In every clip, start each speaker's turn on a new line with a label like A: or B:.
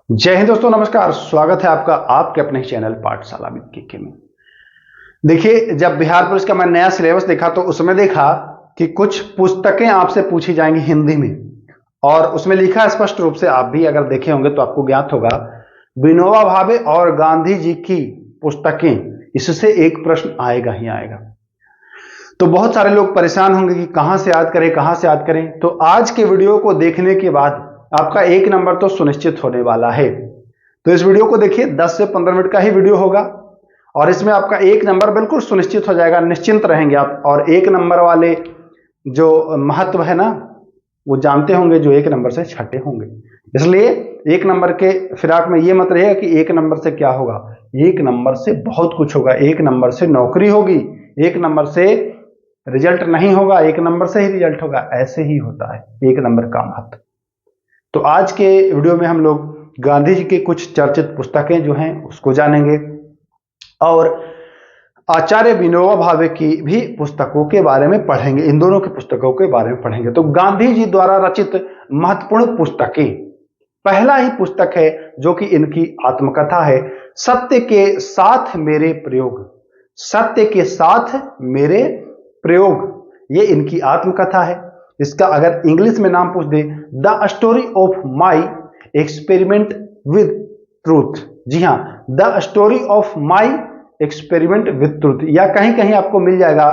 A: जय हिंद दोस्तों, नमस्कार। स्वागत है आपका आपके अपने चैनल पाठशाला विद केके में। देखिए, जब बिहार पुलिस का मैं नया सिलेबस देखा तो उसमें देखा कि कुछ पुस्तकें आपसे पूछी जाएंगी हिंदी में, और उसमें लिखा है स्पष्ट रूप से, आप भी अगर देखे होंगे तो आपको ज्ञात होगा, विनोबा भावे और गांधी जी की पुस्तकें, इससे एक प्रश्न आएगा ही आएगा। तो बहुत सारे लोग परेशान होंगे कि कहां से याद करें, कहां से याद करें। तो आज के वीडियो को देखने के बाद आपका एक नंबर तो सुनिश्चित होने वाला है। तो इस वीडियो को देखिए, 10 से 15 मिनट का ही वीडियो होगा और इसमें आपका एक नंबर बिल्कुल सुनिश्चित हो जाएगा, निश्चिंत रहेंगे आप। और एक नंबर वाले जो महत्व है ना, वो जानते होंगे जो एक नंबर से छठे होंगे। इसलिए एक नंबर के फिराक में ये मत रहेगा कि एक नंबर से क्या होगा। एक नंबर से बहुत कुछ होगा। एक नंबर से नौकरी होगी, एक नंबर से रिजल्ट नहीं होगा, एक नंबर से ही रिजल्ट होगा। ऐसे ही होता है एक नंबर का महत्व। तो आज के वीडियो में हम लोग गांधी जी के कुछ चर्चित पुस्तकें जो हैं उसको जानेंगे और आचार्य विनोबा भावे की भी पुस्तकों के बारे में पढ़ेंगे। इन दोनों की पुस्तकों के बारे में पढ़ेंगे। तो गांधी जी द्वारा रचित महत्वपूर्ण पुस्तकें, पहला ही पुस्तक है जो कि इनकी आत्मकथा है, सत्य के साथ मेरे प्रयोग। सत्य के साथ मेरे प्रयोग, ये इनकी आत्मकथा है। इसका अगर इंग्लिश में नाम पूछ दे, the story of my experiment with truth. जी हां, the story of my experiment with truth, या कहीं कहीं आपको मिल जाएगा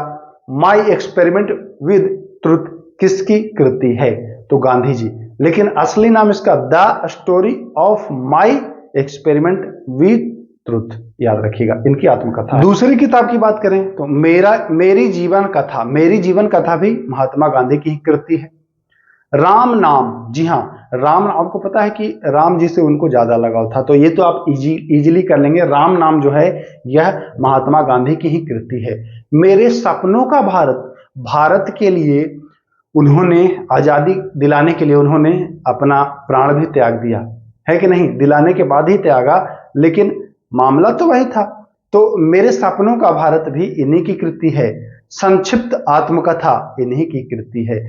A: माई एक्सपेरिमेंट विद ट्रूथ। किसकी कृति है? तो गांधी जी। लेकिन असली नाम इसका the story of my experiment with truth, याद रखिएगा, इनकी आत्मकथा। दूसरी किताब की बात करें तो मेरी जीवन कथा। मेरी जीवन कथा भी महात्मा गांधी की ही कृति है। राम नाम, जी हां, राम, आपको पता है कि राम जी से उनको ज्यादा लगाव था, तो ये तो आप इजीली कर लेंगे। राम नाम जो है यह महात्मा गांधी की ही कृति है। मेरे सपनों का भारत, भारत के लिए उन्होंने आजादी दिलाने के लिए उन्होंने अपना प्राण भी त्याग दिया है कि नहीं? दिलाने के बाद ही त्यागा, लेकिन मामला तो वही था। तो मेरे सपनों का भारत भी इन्हीं की कृति है। संक्षिप्त आत्मकथा इन्हीं की कृति है।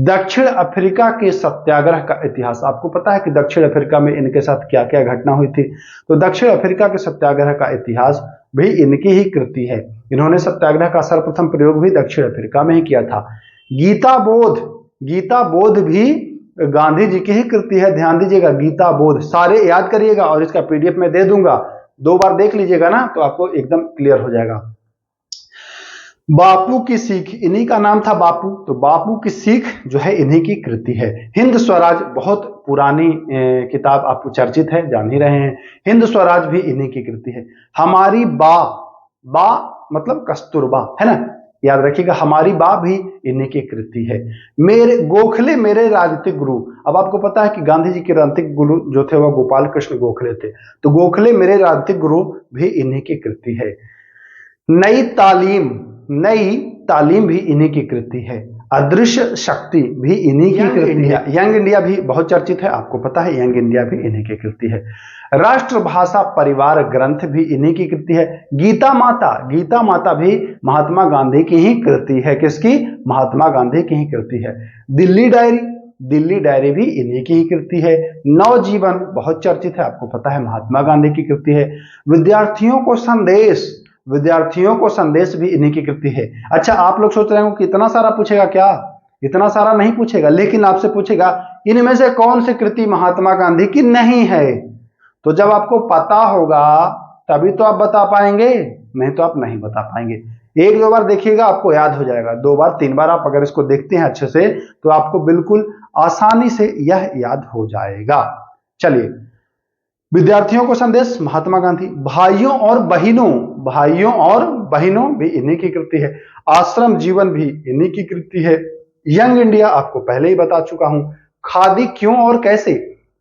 A: दक्षिण अफ्रीका के सत्याग्रह का इतिहास, आपको पता है कि दक्षिण अफ्रीका में इनके साथ क्या क्या घटना हुई थी। तो दक्षिण अफ्रीका के सत्याग्रह का इतिहास भी इनकी ही कृति है। इन्होंने सत्याग्रह का सर्वप्रथम प्रयोग भी दक्षिण अफ्रीका में ही किया था। गीता बोध, गीता बोध भी गांधी जी की ही कृति है। ध्यान दीजिएगा, गीता बोध, सारे याद करिएगा और इसका पीडीएफ में दे दूंगा, 2 बार देख लीजिएगा ना तो आपको एकदम क्लियर हो जाएगा। बापू की सीख, इन्हीं का नाम था बापू, तो बापू की सीख जो है इन्हीं की कृति है। हिंद स्वराज, बहुत पुरानी किताब, आपको चर्चित है, जान ही रहे हैं। हिंद स्वराज भी इन्हीं की कृति है। हमारी बा, बा मतलब कस्तूरबा, है ना, याद रखिएगा, हमारी बा भी इन्हीं की कृति है। मेरे गोखले मेरे राजनीतिक गुरु, अब आपको पता है कि गांधी जी के राजनीतिक गुरु जो थे वह गोपाल कृष्ण गोखले थे, तो गोखले मेरे राजनीतिक गुरु भी इन्हीं की कृति है। नई तालीम, नई तालीम भी इन्हीं की कृति है। अदृश्य शक्ति भी इन्हीं की कृति है। यंग इंडिया भी बहुत चर्चित है, आपको पता है, यंग इंडिया भी इन्हीं की कृति है। राष्ट्रभाषा परिवार ग्रंथ भी इन्हीं की कृति है। गीता माता, गीता माता भी महात्मा गांधी की ही कृति है। किसकी? महात्मा गांधी की ही कृति है। दिल्ली डायरी, दिल्ली डायरी भी इन्हीं की ही कृति है। नवजीवन बहुत चर्चित है, आपको पता है, महात्मा गांधी की कृति है। विद्यार्थियों को संदेश, विद्यार्थियों को संदेश भी इन्हीं की कृति है। अच्छा, आप लोग सोच रहे हो कि इतना सारा पूछेगा क्या? इतना सारा नहीं पूछेगा, लेकिन आपसे पूछेगा इनमें से कौन सी कृति महात्मा गांधी की नहीं है। तो जब आपको पता होगा तभी तो आप बता पाएंगे, नहीं तो आप नहीं बता पाएंगे। 1-2 बार देखिएगा, आपको याद हो जाएगा। 2 बार 3 बार आप अगर इसको देखते हैं अच्छे से तो आपको बिल्कुल आसानी से यह याद हो जाएगा। चलिए, विद्यार्थियों को संदेश महात्मा गांधी। भाइयों और बहनों, भाइयों और बहनों भी इन्हीं की कृति है। आश्रम जीवन भी इन्हीं की कृति है। यंग इंडिया आपको पहले ही बता चुका हूं। खादी क्यों और कैसे,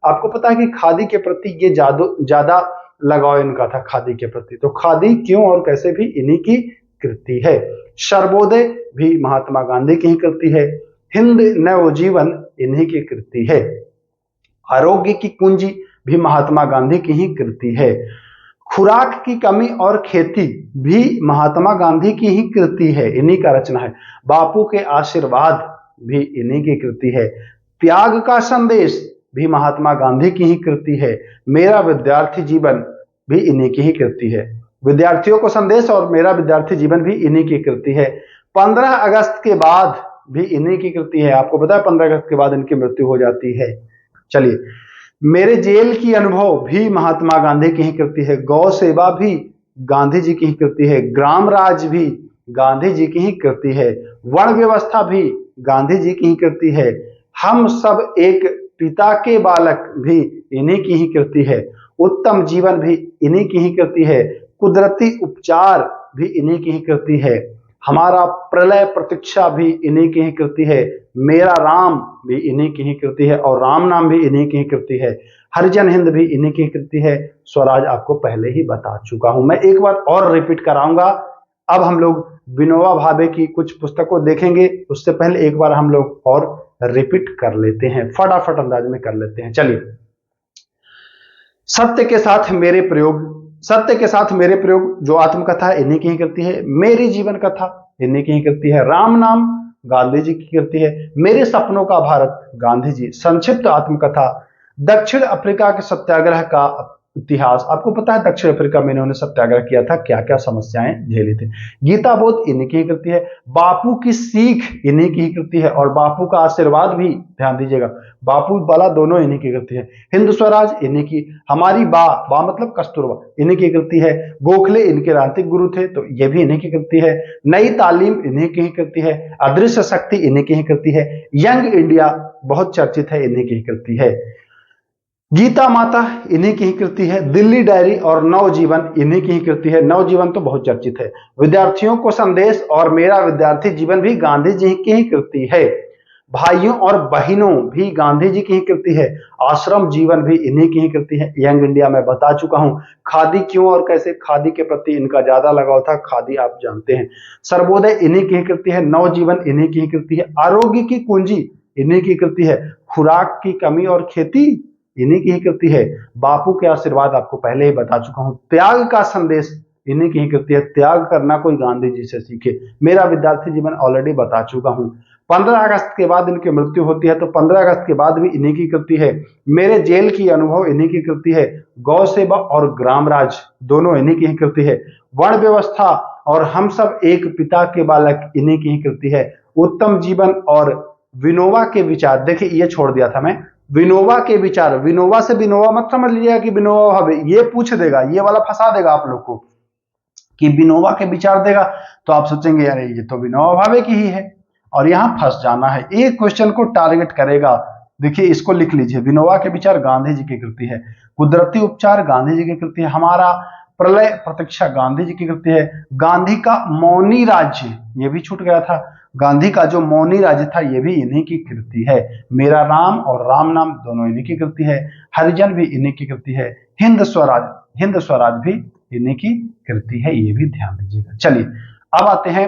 A: आपको पता है कि खादी के प्रति ये ज्यादा लगाव इनका था, खादी के प्रति, तो खादी क्यों और कैसे भी इन्हीं की कृति है। सर्वोदय भी महात्मा गांधी की ही कृति है। हिंद नवजीवन इन्हीं की कृति है। आरोग्य की कुंजी भी महात्मा गांधी की ही कृति है। खुराक की कमी और खेती भी महात्मा गांधी की ही कृति है, इन्हीं का रचना है। बापू के आशीर्वाद भी इन्हीं की कृति है। त्याग का संदेश, भी महात्मा गांधी की ही कृति है। मेरा विद्यार्थी जीवन भी इन्हीं की ही कृति है। विद्यार्थियों को संदेश और मेरा विद्यार्थी जीवन भी इन्हीं की कृति है। 15 अगस्त के बाद भी इन्हीं की कृति है। आपको पता है 15 अगस्त के बाद इनकी मृत्यु हो जाती है। चलिए, मेरे जेल की अनुभव भी महात्मा गांधी की ही कृति है। गौ सेवा भी गांधी जी की ही कृति है। ग्राम राज भी गांधी जी की ही कृति है। वर्ण व्यवस्था भी गांधी जी की ही कृति है। हम सब एक पिता के बालक भी इन्हीं की ही कृति है। उत्तम जीवन भी इन्हीं की ही कृति है। कुदरती उपचार भी इन्हीं की ही कृति है। हमारा प्रलय प्रतीक्षा भी इन्हीं की ही कृति है। मेरा राम भी इन्हीं की ही कृति है और राम नाम भी इन्हीं की ही कृति है। हरिजन हिंद भी इन्हीं की ही कृति है। स्वराज आपको पहले ही बता चुका हूं, मैं एक बार और रिपीट कराऊंगा। अब हम लोग विनोबा भावे की कुछ पुस्तकों देखेंगे, उससे पहले एक बार हम लोग और रिपीट कर लेते हैं, फटाफट अंदाज में कर लेते हैं। चलिए, सत्य के साथ मेरे प्रयोग, सत्य के साथ मेरे प्रयोग जो आत्मकथा है इन्हीं की ही कृति है। मेरी जीवन कथा इन्हीं की ही कृति है। राम नाम गांधी जी की कृति है। मेरे सपनों का भारत गांधी जी। संक्षिप्त आत्मकथा। दक्षिण अफ्रीका के सत्याग्रह का इतिहास। आपको पता है दक्षिण अफ्रीका में इन्होंने सत्याग्रह किया था, क्या क्या समस्याएं झेली थी। गीता बोध इन्हीं की ही कृति है। बापू की सीख इन्हीं की ही कृति है और बापू का आशीर्वाद भी, ध्यान दीजिएगा, बापू वाला दोनों इन्हीं की कृति है। हिंद स्वराज इन्हीं की। हमारी बा मतलब कस्तूरबा इन्हीं की कृति है। गोखले इनके राजनीतिक गुरु थे तो ये भी इन्हीं की कृति है। नई तालीम इन्हीं की ही कृति है। अदृश्य शक्ति इन्हीं की ही कृति है। यंग इंडिया बहुत चर्चित है, इन्हीं की ही कृति है। गीता माता इन्हीं की ही कृति है। दिल्ली डायरी और नवजीवन इन्हीं की ही कृति है। नवजीवन तो बहुत चर्चित है। विद्यार्थियों को संदेश और मेरा विद्यार्थी जीवन भी गांधी जी की ही कृति है। भाइयों और बहनों भी गांधी जी की ही कृति है। आश्रम जीवन भी इन्हीं की ही कृति है। यंग इंडिया मैं बता चुका हूं। खादी क्यों और कैसे, खादी के प्रति इनका ज्यादा लगाव था, खादी आप जानते हैं। सर्वोदय इन्हीं की ही कृति है। नवजीवन इन्हीं की ही कृति है। आरोग्य की कुंजी इन्हीं की कृति है। खुराक की कमी और खेती इन्हीं की ही कृति है। बापू के आशीर्वाद आपको पहले ही बता चुका हूं। त्याग का संदेश इन्हीं की ही कृति है। त्याग करना कोई गांधी जी से सीखे। मेरा विद्यार्थी जीवन ऑलरेडी बता चुका हूं। 15 अगस्त के बाद इनकी मृत्यु होती है तो 15 अगस्त के बाद भी इन्हीं की कृति है। मेरे जेल की अनुभव इन्हीं की कृति है। गौ सेवा और ग्राम राज दोनों इन्हीं की ही कृति है। वर्ण व्यवस्था और हम सब एक पिता के बालक इन्हीं की ही कृति है। उत्तम जीवन और विनोबा के विचार, देखिए ये छोड़ दिया था मैं, विनोबा के विचार। विनोबा से विनोबा मत समझ लीजिएगा कि विनोबा भावे, ये पूछ देगा, ये वाला फंसा देगा आप लोग को कि विनोबा के विचार देगा तो आप सोचेंगे अरे ये तो विनोबा भावे की ही है, और यहां फंस जाना है। एक क्वेश्चन को टारगेट करेगा। देखिए इसको लिख लीजिए, विनोबा के विचार गांधी जी की कृति है। कुदरती उपचार गांधी जी की कृति है। हमारा प्रलय प्रतीक्षा गांधी जी की कृति है। गांधी का मौनी राज्य, ये भी छूट गया था, गांधी का जो मौनी राज्य था ये भी इन्हीं की कृति है। मेरा राम और राम नाम दोनों इन्हीं की कृति है। हरिजन भी इन्हीं की कृति है। हिंद स्वराज भी इन्हीं की कृति है, ये भी ध्यान दीजिएगा। चलिए अब आते हैं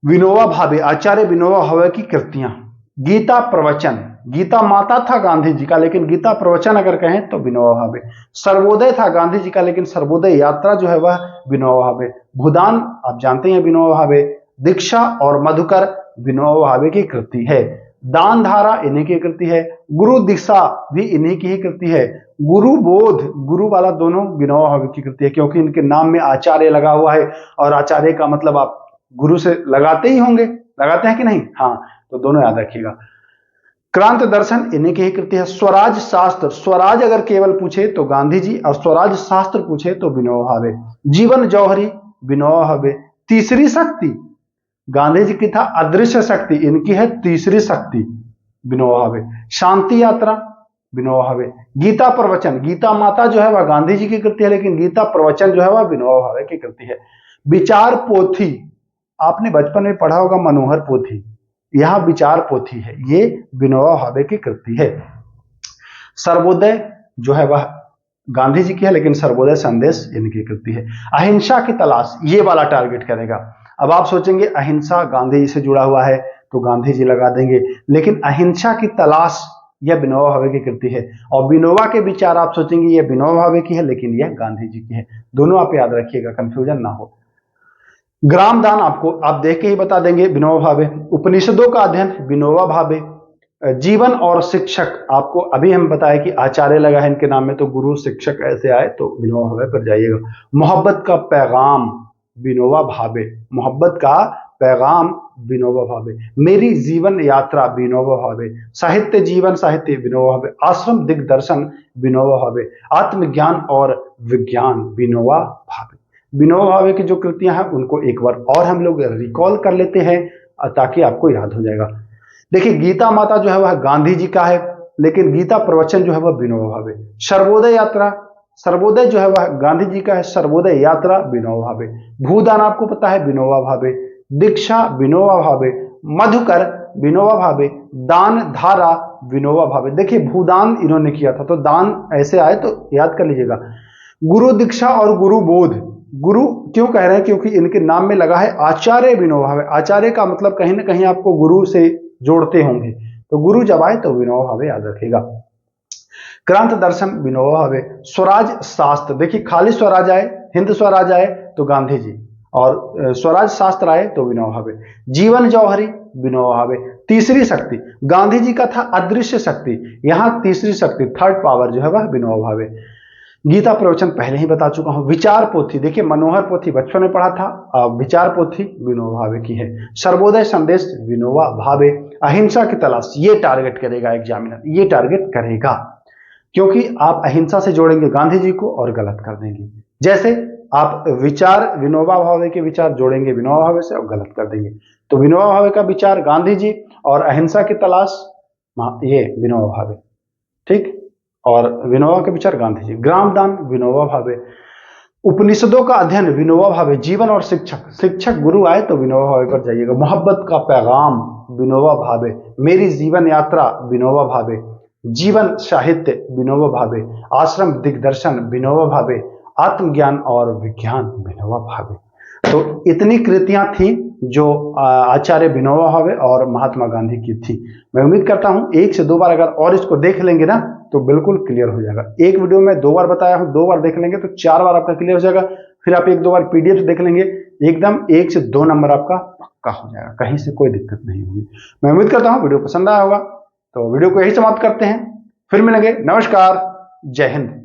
A: विनोबा भावे, आचार्य विनोबा भावे की कृतियां। गीता प्रवचन, गीता माता था गांधी जी का लेकिन गीता प्रवचन अगर कहें तो विनोबा भावे। सर्वोदय था गांधी जी का लेकिन सर्वोदय यात्रा जो है वह विनोबा भावे। भूदान आप जानते हैं विनोबा भावे। दीक्षा और मधुकर विनोबा भावे की कृति है। दान धारा इन्हीं की कृति है। गुरु दीक्षा भी इन्हीं की ही कृति है। गुरु बोध, गुरु वाला दोनों विनोबा भावे की कृति है क्योंकि इनके नाम में आचार्य लगा हुआ है और आचार्य का मतलब आप गुरु से लगाते ही होंगे, लगाते हैं कि नहीं, हाँ, तो दोनों याद रखिएगा। क्रांत दर्शन इन्हीं की ही कृति है। स्वराज शास्त्र, स्वराज अगर केवल पूछे तो गांधी जी और स्वराज शास्त्र पूछे तो विनोबा भावे। जीवन जौहरी विनोबा भावे। तीसरी शक्ति गांधी जी की था अदृश्य शक्ति, इनकी है तीसरी शक्ति विनोबा भावे। शांति यात्रा विनोबा भावे। गीता प्रवचन, गीता माता जो है वह गांधी जी की कृति है लेकिन गीता प्रवचन जो है वह विनोबा भावे की कृति है। विचार पोथी, आपने बचपन में पढ़ा होगा मनोहर पोथी, यह विचार पोथी है, ये विनोबा भावे की कृति है। सर्वोदय जो है वह गांधी जी की है लेकिन सर्वोदय संदेश इनकी कृति है। अहिंसा की तलाश, ये वाला टारगेट करेगा। अब आप सोचेंगे अहिंसा गांधी जी से जुड़ा हुआ है तो गांधी जी लगा देंगे, लेकिन अहिंसा की तलाश यह विनोबा भावे की कृति है। और विनोबा के विचार आप सोचेंगे यह विनोबा भावे की है लेकिन यह गांधी जी की है। दोनों आप याद रखिएगा, कंफ्यूजन ना हो। ग्राम दान आपको आप देख के ही बता देंगे विनोबा भावे। उपनिषदों का अध्ययन विनोबा भावे। जीवन और शिक्षक, आपको अभी हम बताए कि आचार्य लगा है इनके नाम में, तो गुरु शिक्षक ऐसे आए तो विनोबा भावे पर जाइएगा। मोहब्बत का पैगाम विनोबा भावे, मोहब्बत का पैगाम विनोबा भावे। मेरी जीवन यात्रा विनोबा भावे। साहित्य जीवन साहित्य विनोबा भावे। आश्रम दिग्दर्शन विनोबा भावे। आत्मज्ञान और विज्ञान विनोबा भावे। विनोबा भावे की जो कृतियां हैं उनको एक बार और हम लोग रिकॉल कर लेते हैं ताकि आपको याद हो जाएगा। देखिए, गीता माता जो है वह गांधी जी का है, लेकिन गीता प्रवचन जो है वह विनोबा भावे। सर्वोदय यात्रा, सर्वोदय जो है वह गांधी जी का है, सर्वोदय यात्रा विनोबा भावे। भूदान आपको पता है विनोबा भावे। दीक्षा विनोबा भावे। मधुकर विनोबा भावे। दान धारा विनोबा भावे। देखिए, भूदान इन्होंने किया था, तो दान ऐसे आए तो याद कर लीजिएगा। गुरु दीक्षा और गुरु बोध, गुरु क्यों कह रहे हैं, क्योंकि इनके नाम में लगा है आचार्य विनोबा भावे। आचार्य का मतलब कहीं ना कहीं आपको गुरु से जोड़ते होंगे, तो गुरु जब आए तो विनोबा भावे याद रखेगा। क्रांत दर्शन विनोबा भावे। स्वराज शास्त्र, देखिए खाली स्वराज आए, हिंद स्वराज आए तो गांधी जी, और स्वराज शास्त्र आए तो विनोबा भावे। जीवन जौहरी विनोबा भावे। तीसरी शक्ति, गांधी जी का था अदृश्य शक्ति, यहां तीसरी शक्ति थर्ड पावर जो है वह विनोबा भावे। गीता प्रवचन पहले ही बता चुका हूं। विचार पोथी, देखिए मनोहर पोथी बचपन में पढ़ा था, विचार पोथी विनोबा भावे की है। सर्वोदय संदेश विनोबा भावे। अहिंसा की तलाश, ये टारगेट करेगा एग्जामिनर, ये टारगेट करेगा, क्योंकि आप अहिंसा से जोड़ेंगे गांधी जी को और गलत कर देंगे। जैसे आप विचार विनोबा भावे के विचार जोड़ेंगे विनोबा भावे से और गलत कर देंगे। तो विनोबा भावे का विचार गांधी जी, और अहिंसा की तलाश ये विनोबा भावे, ठीक, और विनोबा के विचार गांधी जी। ग्रामदान विनोबा भावे। उपनिषदों का अध्ययन विनोबा भावे। जीवन और शिक्षक, शिक्षक गुरु आए तो विनोबा भावे पर जाइएगा। मोहब्बत का पैगाम विनोबा भावे। मेरी जीवन यात्रा विनोबा भावे। जीवन साहित्य विनोबा भावे। आश्रम दिग्दर्शन विनोबा भावे। आत्मज्ञान और विज्ञान विनोबा भावे। तो इतनी कृतियां थी जो आचार्य विनोबा भावे और महात्मा गांधी की थी। मैं उम्मीद करता हूं 1 से 2 बार अगर और इसको देख लेंगे ना तो बिल्कुल क्लियर हो जाएगा। एक वीडियो में 2 बार बताया हूं, 2 बार देख लेंगे तो 4 बार आपका क्लियर हो जाएगा। फिर आप 1-2 बार पीडीएफ देख लेंगे, एकदम 1 से 2 नंबर आपका पक्का हो जाएगा, कहीं से कोई दिक्कत नहीं होगी। मैं उम्मीद करता हूं वीडियो पसंद आया होगा, तो वीडियो को यही समाप्त करते हैं, फिर मिलेंगे। नमस्कार, जय हिंद।